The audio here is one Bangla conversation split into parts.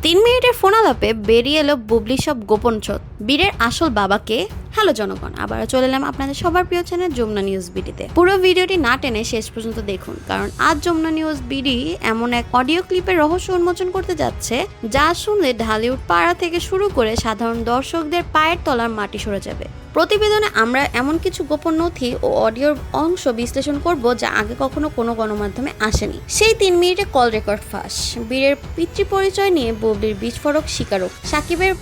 3 মিনিটের ফোন আলাপে বেরিয়ে এলো বুবলি সব গোপন ছক। বীরের আসল বাবাকে। হ্যালো জনগণ, আবারও চলে এলাম আপনাদের সবার প্রিয় চ্যানেল যমুনা নিউজ বিডিতে। পুরো ভিডিওটি না টেনে শেষ পর্যন্ত দেখুন, কারণ আজ যমুনা নিউজ বিডি এমন এক অডিও ক্লিপের রহস্য উন্মোচন করতে যাচ্ছে যা শুনলে ঢালিউড পাড়া থেকে শুরু করে সাধারণ দর্শকদের পায়ের তলার মাটি সরে যাবে। প্রতিবেদনে আমরা এমন কিছু গোপন নথি ও অডিওর অংশ বিশ্লেষণ করব যা আগে কখনো কোনো গণমাধ্যমে আসেনি। সেই 3 মিনিটে কল রেকর্ড ফাঁস, বীরের পিতৃ পরিচয় নিয়ে বুবলির বিস্ফোরক স্বীকারোক্তি, সাকিবের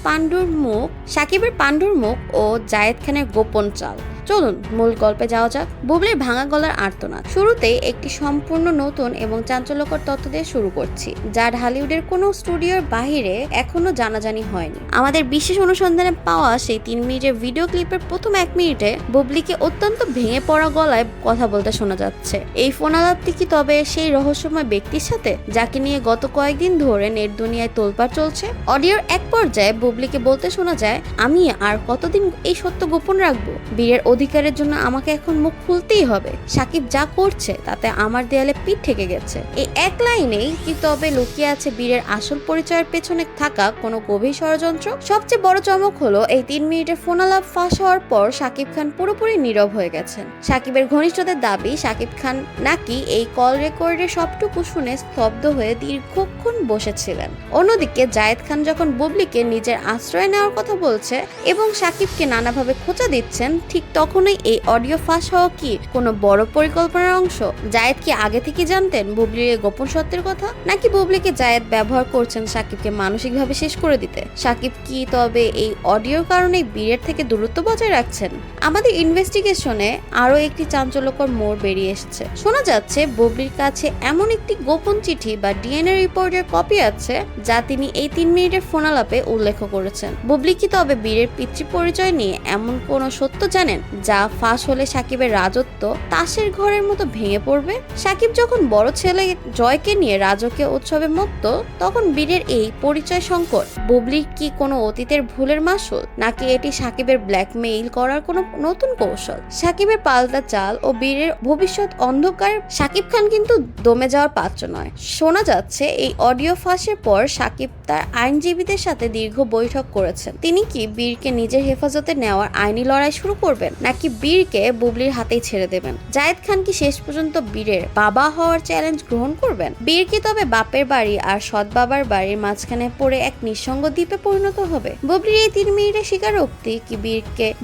পাণ্ডুর মুখ ও জায়েদ খানের গোপন চাল। চলুন মূল গল্পে যাওয়া যাক। বুবলির ভাঙা গলার আর্তনাদ। শুরুতেই একটি সম্পূর্ণ নতুন এবং চাঞ্চল্যকর তথ্য দিয়ে শুরু করছি, যা ঢালিউডের কোনো স্টুডিওর বাহিরে এখনো জানাজানি হয়নি। আমাদের বিশেষ অনুসন্ধানে পাওয়া সেই 3 মিনিটের ভিডিও ক্লিপের প্রথম 1 মিনিটে বুবলিকে অত্যন্ত ভেঙে পড়া গলায় কথা বলতে শোনা যাচ্ছে। এই ফোন আলাপটি কি তবে সেই রহস্যময় ব্যক্তির সাথে, যাকে নিয়ে গত কয়েকদিন ধরে নেট দুনিয়ায় তোলপাড় চলছে? অডিওর এক পর্যায়ে বুবলিকে বলতে শোনা যায়, আমি আর কতদিন এই সত্য গোপন রাখবো? বীরের অধিকারের জন্য আমাকে এখন মুখ খুলতেই হবে। সাকিব যা করছে তাতে আমার দেয়ালে পিঠ ঠেকে গেছে। এই এক লাইনেই কি তবে লুকিয়ে আছে বীরের আসল পরিচয়ের পেছনে থাকা কোনো গভীর ষড়যন্ত্র? সবচেয়ে বড় চমক হলো এই 3 মিনিটের ফোন আলাপ ফাঁস হওয়ার পর সাকিব খান পুরোপুরি নীরব হয়ে গেছেন। সাকিবের ঘনিষ্ঠদের দাবি, সাকিব খান নাকি এই কল রেকর্ডের সবটুকু শুনে স্তব্ধ হয়ে দীর্ঘক্ষণ বসেছিলেন। অন্যদিকে জায়েদ খান যখন বুবলিকে নিজের আশ্রয় নেওয়ার কথা বলছে এবং সাকিবকে নানাভাবে খোঁচা দিচ্ছেন, ঠিক তখনই এই অডিও ফাঁস হওয়া কি কোনো বড় পরিকল্পনার অংশ? জায়েদ কি আগে থেকে জানতেন বুবলির এই গোপন সত্যের কথা, নাকি বুবলিকে জায়েদ ব্যবহার করছেন সাকিবকে মানসিকভাবে শেষ করে দিতে? সাকিব কি তবে এই অডিওর কারণে বীরের থেকে দূরত্ব বজায় রাখছেন? আমাদের ইনভেস্টিগেশনে আরো একটি চাঞ্চল্যকর মোড় বেরিয়ে এসেছে। শোনা যাচ্ছে বুবলির কাছে এমন একটি গোপন চিঠি বা ডিএনএ রিপোর্টের কপি আছে যা তিনি এই 3 মিনিটের ফোন আলাপে উল্লেখ করেছেন। বুবলি কি তবে বীরের পিতৃ পরিচয় নিয়ে এমন কোনো সত্য জানেন যা ফাঁস হলে সাকিবের রাজত্ব তাসের ঘরের মতো ভেঙে পড়বে? সাকিব যখন বড় ছেলে জয়কে নিয়ে রাজকীয় উৎসবে মত্ত, তখন বীরের এই পরিচয় সংকট বুবলির কি কোনো অতীতের ভুলের মাসুল, নাকি এটি সাকিবের ব্ল্যাকমেইল করার কোনো নতুন কৌশল? সাকিবের পাল্টা চাল ও বীরের ভবিষ্যৎ অন্ধকার। সাকিব খান কিন্তু দমে যাওয়ার পাত্র নয়। শোনা যাচ্ছে এই অডিও ফাঁসের পর সাকিব তার আইনজীবীদের সাথে দীর্ঘ বৈঠক করেছেন। তিনি কি বীরকে নিজের হেফাজতে নেওয়ার আইনি লড়াই শুরু করবেন, নাকি বীরকে বুবলির হাতেই ছেড়ে দেবেন? জায়েদ খান কি শেষ পর্যন্ত বীরের বাবা হওয়ার চ্যালেঞ্জ গ্রহণ করবেন? বীর কি তবে বাপের বাড়ি আর সৎ বাবার বাড়ির মাঝখানে পড়ে এক নিঃসঙ্গ দ্বীপে পরিণত হবে? বুবলির এই 3 মিনিটের স্বীকারোক্তি কি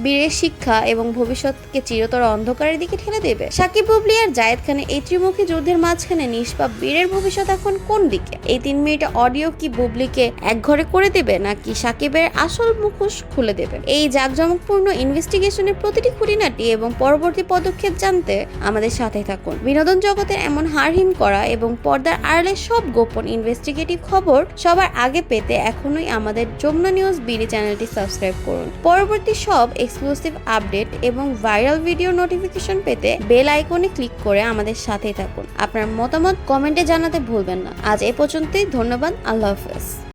বীরের শিক্ষা এবং ভবিষ্যৎকে চিরতর অন্ধকারের দিকে ঠেলে দেবে? সাকিব, বুবলি আর জায়েদ খানের এই ত্রিমুখী যুদ্ধের মাঝখানে নিষ্পাপ বীরের ভবিষ্যৎ এখন কোন দিকে? এই 3 মিনিটের অডিও কি বুবলিকে একঘরে করে দেবে, নাকি সাকিবের আসল মুখোশ খুলে দেবে? এই জাঁকজমকপূর্ণ ইনভেস্টিগেশনের প্রতিটি খুঁটিনাটি এবং পরবর্তী পদক্ষেপ জানতে আমাদের সাথে থাকুন। বিনোদন জগতের এমন হারহিম করা এবং পর্দার আড়ালে সব গোপন ইনভেস্টিগেটিভ খবর সবার আগে পেতে এখনই আমাদের যমুনা নিউজ বিডি চ্যানেলটি সাবস্ক্রাইব করুন। পরবর্তী সব এক্সক্লুসিভ আপডেট এবং ভাইরাল ভিডিও নোটিফিকেশন পেতে বেল আইকনে ক্লিক করে আমাদের সাথেই থাকুন। আপনার মতামত কমেন্টে জানাতে ভুলবেন না। আজ এ পর্যন্তই, ধন্যবাদ, আল্লাহ হাফেজ।